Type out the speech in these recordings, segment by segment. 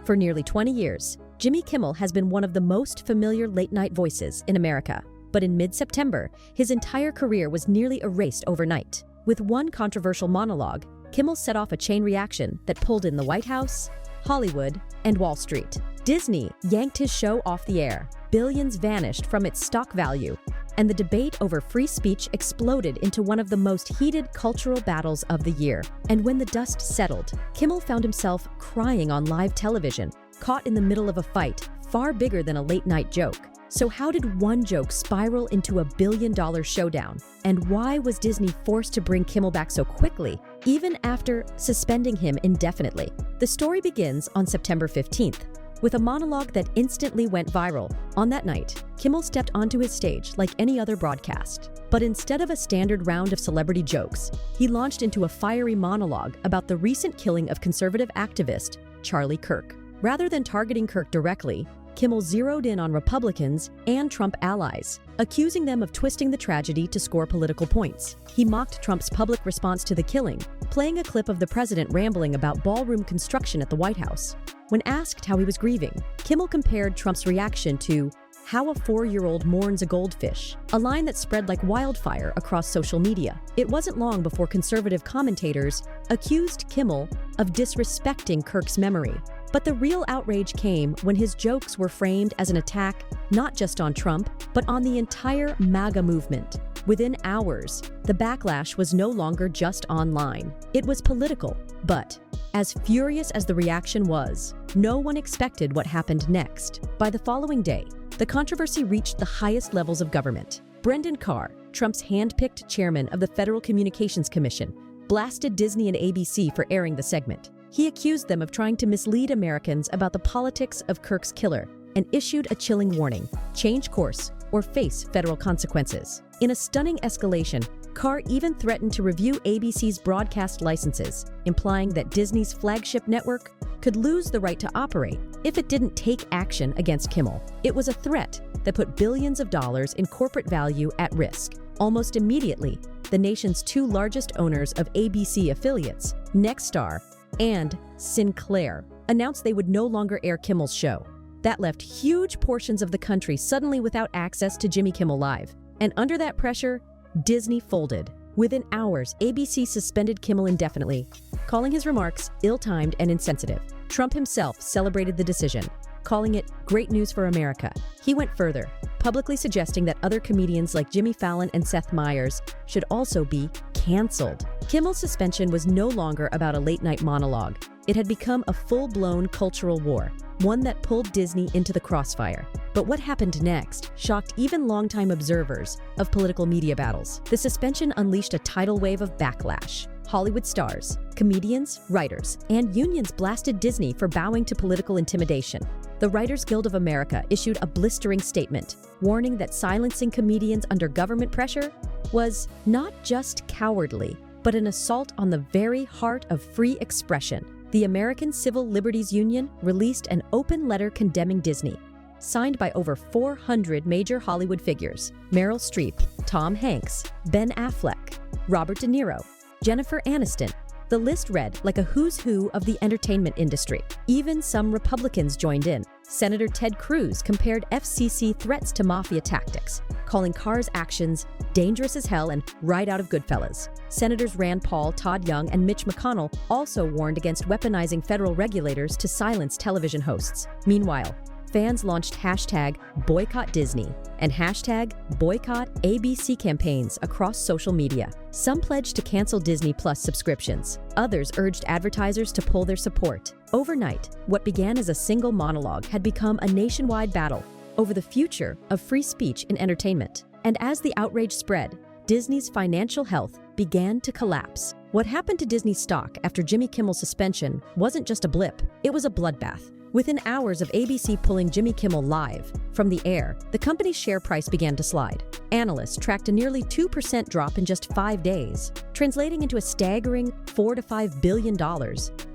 For nearly 20 years, Jimmy Kimmel has been one of the most familiar late-night voices in America. But in mid-September, his entire career was nearly erased overnight. With one controversial monologue, Kimmel set off a chain reaction that pulled in the White House, Hollywood, and Wall Street. Disney yanked his show off the air, billions vanished from its stock value, and the debate over free speech exploded into one of the most heated cultural battles of the year. And when the dust settled, Kimmel found himself crying on live television, caught in the middle of a fight far bigger than a late-night joke. So how did one joke spiral into a billion-dollar showdown? And why was Disney forced to bring Kimmel back so quickly, even after suspending him indefinitely? The story begins on September 15th, with a monologue that instantly went viral. On that night, Kimmel stepped onto his stage like any other broadcast. But instead of a standard round of celebrity jokes, he launched into a fiery monologue about the recent killing of conservative activist Charlie Kirk. Rather than targeting Kirk directly, Kimmel zeroed in on Republicans and Trump allies, accusing them of twisting the tragedy to score political points. He mocked Trump's public response to the killing, playing a clip of the president rambling about ballroom construction at the White House. When asked how he was grieving, Kimmel compared Trump's reaction to "how a 4-year-old mourns a goldfish," a line that spread like wildfire across social media. It wasn't long before conservative commentators accused Kimmel of disrespecting Kirk's memory. But the real outrage came when his jokes were framed as an attack not just on Trump, but on the entire MAGA movement. Within hours, the backlash was no longer just online. It was political. But, as furious as the reaction was, no one expected what happened next. By the following day, the controversy reached the highest levels of government. Brendan Carr, Trump's hand-picked chairman of the Federal Communications Commission, blasted Disney and ABC for airing the segment. He accused them of trying to mislead Americans about the politics of Kirk's killer and issued a chilling warning: change course or face federal consequences. In a stunning escalation, Carr even threatened to review ABC's broadcast licenses, implying that Disney's flagship network could lose the right to operate if it didn't take action against Kimmel. It was a threat that put billions of dollars in corporate value at risk. Almost immediately, the nation's two largest owners of ABC affiliates, Nexstar and Sinclair, announced they would no longer air Kimmel's show. That left huge portions of the country suddenly without access to Jimmy Kimmel Live. And under that pressure, Disney folded. Within hours, ABC suspended Kimmel indefinitely, calling his remarks ill-timed and insensitive. Trump himself celebrated the decision, calling it great news for America. He went further, publicly suggesting that other comedians like Jimmy Fallon and Seth Meyers should also be canceled. Kimmel's suspension was no longer about a late-night monologue. It had become a full-blown cultural war, one that pulled Disney into the crossfire. But what happened next shocked even longtime observers of political media battles. The suspension unleashed a tidal wave of backlash. Hollywood stars, comedians, writers, and unions blasted Disney for bowing to political intimidation. The Writers Guild of America issued a blistering statement, warning that silencing comedians under government pressure was not just cowardly, but an assault on the very heart of free expression. The American Civil Liberties Union released an open letter condemning Disney, signed by over 400 major Hollywood figures: Meryl Streep, Tom Hanks, Ben Affleck, Robert De Niro, Jennifer Aniston. The list read like a who's who of the entertainment industry. Even some Republicans joined in. Senator Ted Cruz compared FCC threats to mafia tactics, calling Carr's actions dangerous as hell and right out of Goodfellas. Senators Rand Paul, Todd Young, and Mitch McConnell also warned against weaponizing federal regulators to silence television hosts. Meanwhile, fans launched hashtag boycott Disney and hashtag boycott ABC campaigns across social media. Some pledged to cancel Disney Plus subscriptions. Others urged advertisers to pull their support. Overnight, what began as a single monologue had become a nationwide battle over the future of free speech in entertainment. And as the outrage spread, Disney's financial health began to collapse. What happened to Disney stock after Jimmy Kimmel's suspension wasn't just a blip, it was a bloodbath. Within hours of ABC pulling Jimmy Kimmel Live from the air, the company's share price began to slide. Analysts tracked a nearly 2% drop in just 5 days, translating into a staggering $4 to $5 billion,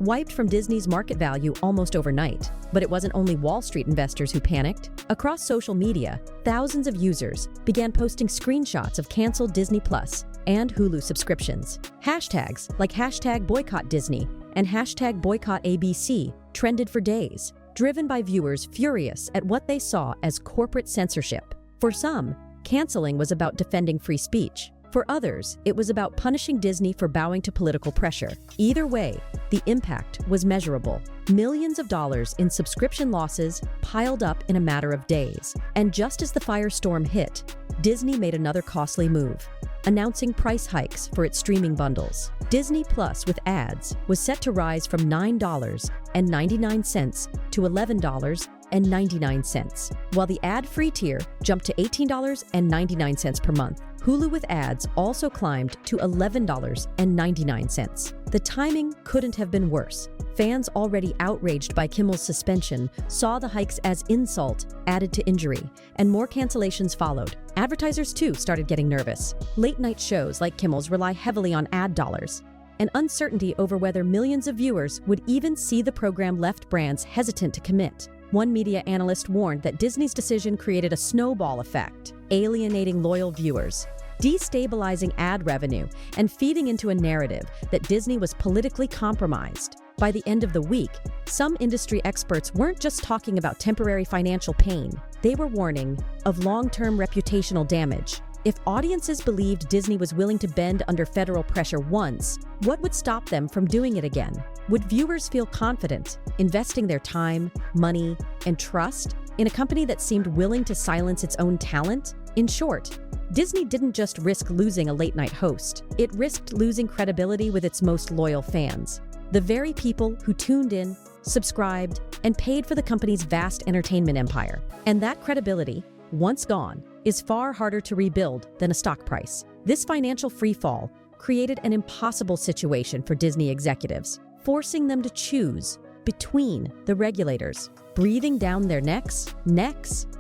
wiped from Disney's market value almost overnight. But it wasn't only Wall Street investors who panicked. Across social media, thousands of users began posting screenshots of canceled Disney Plus and Hulu subscriptions. Hashtags like hashtag boycott Disney and hashtag boycott ABC trended for days. driven by viewers furious at what they saw as corporate censorship. For some, canceling was about defending free speech. For others, it was about punishing Disney for bowing to political pressure. Either way, the impact was measurable. Millions of dollars in subscription losses piled up in a matter of days. And just as the firestorm hit, Disney made another costly move, announcing price hikes for its streaming bundles. Disney Plus with ads was set to rise from $9.99 to $11.99, while the ad-free tier jumped to $18.99 per month. Hulu with ads also climbed to $11.99. The timing couldn't have been worse. Fans already outraged by Kimmel's suspension saw the hikes as insult added to injury, and more cancellations followed. Advertisers, too, started getting nervous. Late-night shows like Kimmel's rely heavily on ad dollars, and uncertainty over whether millions of viewers would even see the program left brands hesitant to commit. One media analyst warned that Disney's decision created a snowball effect, alienating loyal viewers, destabilizing ad revenue, and feeding into a narrative that Disney was politically compromised. By the end of the week, some industry experts weren't just talking about temporary financial pain. They were warning of long-term reputational damage. If audiences believed Disney was willing to bend under federal pressure once, what would stop them from doing it again? Would viewers feel confident investing their time, money, and trust in a company that seemed willing to silence its own talent? In short, Disney didn't just risk losing a late-night host. It risked losing credibility with its most loyal fans, the very people who tuned in, subscribed, and paid for the company's vast entertainment empire. And that credibility, once gone, is far harder to rebuild than a stock price. This financial freefall created an impossible situation for Disney executives, forcing them to choose between the regulators breathing down their necks,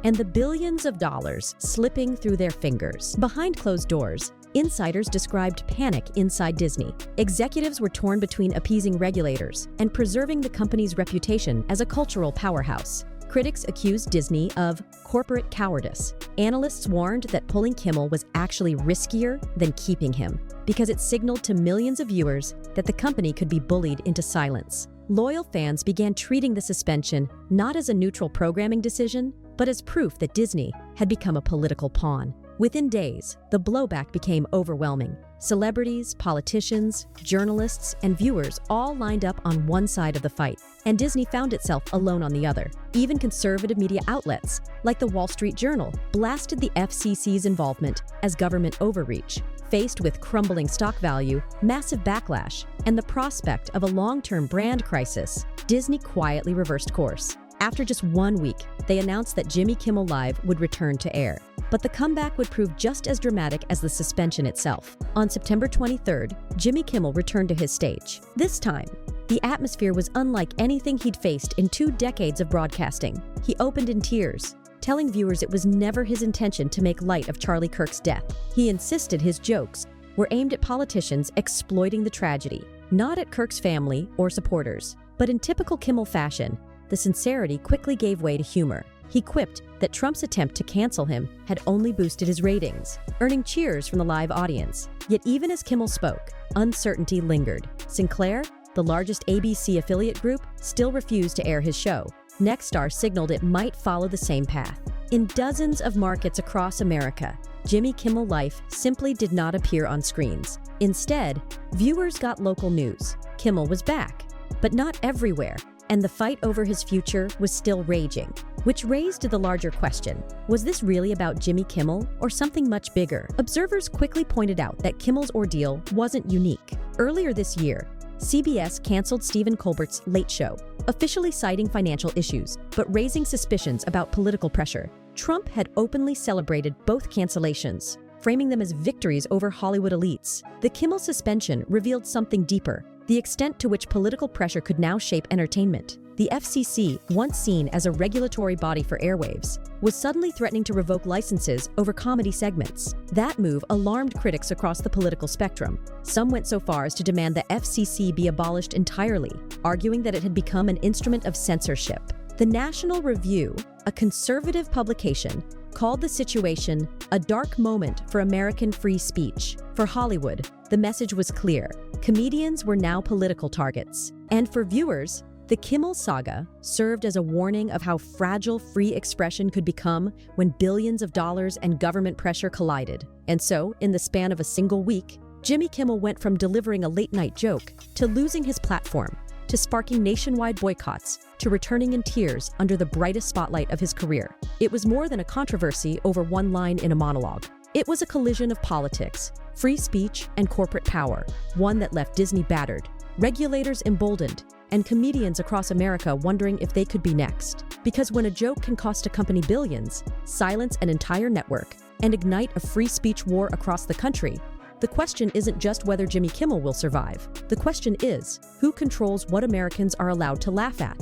and the billions of dollars slipping through their fingers. Behind closed doors, insiders described panic inside Disney. Executives were torn between appeasing regulators and preserving the company's reputation as a cultural powerhouse. Critics accused Disney of corporate cowardice. Analysts warned that pulling Kimmel was actually riskier than keeping him, because it signaled to millions of viewers that the company could be bullied into silence. Loyal fans began treating the suspension not as a neutral programming decision, but as proof that Disney had become a political pawn. Within days, the blowback became overwhelming. Celebrities, politicians, journalists, and viewers all lined up on one side of the fight, and Disney found itself alone on the other. Even conservative media outlets, like the Wall Street Journal, blasted the FCC's involvement as government overreach. Faced with crumbling stock value, massive backlash, and the prospect of a long-term brand crisis, Disney quietly reversed course. After just 1 week, they announced that Jimmy Kimmel Live would return to air. But the comeback would prove just as dramatic as the suspension itself. On September 23rd, Jimmy Kimmel returned to his stage. This time, the atmosphere was unlike anything he'd faced in 2 decades of broadcasting. He opened in tears, telling viewers it was never his intention to make light of Charlie Kirk's death. He insisted his jokes were aimed at politicians exploiting the tragedy, not at Kirk's family or supporters. But in typical Kimmel fashion, the sincerity quickly gave way to humor. He quipped that Trump's attempt to cancel him had only boosted his ratings, earning cheers from the live audience. Yet even as Kimmel spoke, uncertainty lingered. Sinclair, the largest ABC affiliate group, still refused to air his show. Nexstar signaled it might follow the same path. In dozens of markets across America, Jimmy Kimmel Live simply did not appear on screens. Instead, viewers got local news. Kimmel was back, but not everywhere, and the fight over his future was still raging. Which raised the larger question, was this really about Jimmy Kimmel or something much bigger? Observers quickly pointed out that Kimmel's ordeal wasn't unique. Earlier this year, CBS canceled Stephen Colbert's Late Show, officially citing financial issues, but raising suspicions about political pressure. Trump had openly celebrated both cancellations, framing them as victories over Hollywood elites. The Kimmel suspension revealed something deeper: the extent to which political pressure could now shape entertainment. The FCC, once seen as a regulatory body for airwaves, was suddenly threatening to revoke licenses over comedy segments. That move alarmed critics across the political spectrum. Some went so far as to demand the FCC be abolished entirely, arguing that it had become an instrument of censorship. The National Review, a conservative publication, called the situation a dark moment for American free speech. For Hollywood, the message was clear: comedians were now political targets. And for viewers, The Kimmel saga served as a warning of how fragile free expression could become when billions of dollars and government pressure collided. And so, in the span of a single week, Jimmy Kimmel went from delivering a late-night joke to losing his platform, to sparking nationwide boycotts, to returning in tears under the brightest spotlight of his career. It was more than a controversy over one line in a monologue. It was a collision of politics, free speech, and corporate power, one that left Disney battered, regulators emboldened, and comedians across America wondering if they could be next. Because when a joke can cost a company billions, silence an entire network, and ignite a free speech war across the country, the question isn't just whether Jimmy Kimmel will survive. The question is, who controls what Americans are allowed to laugh at?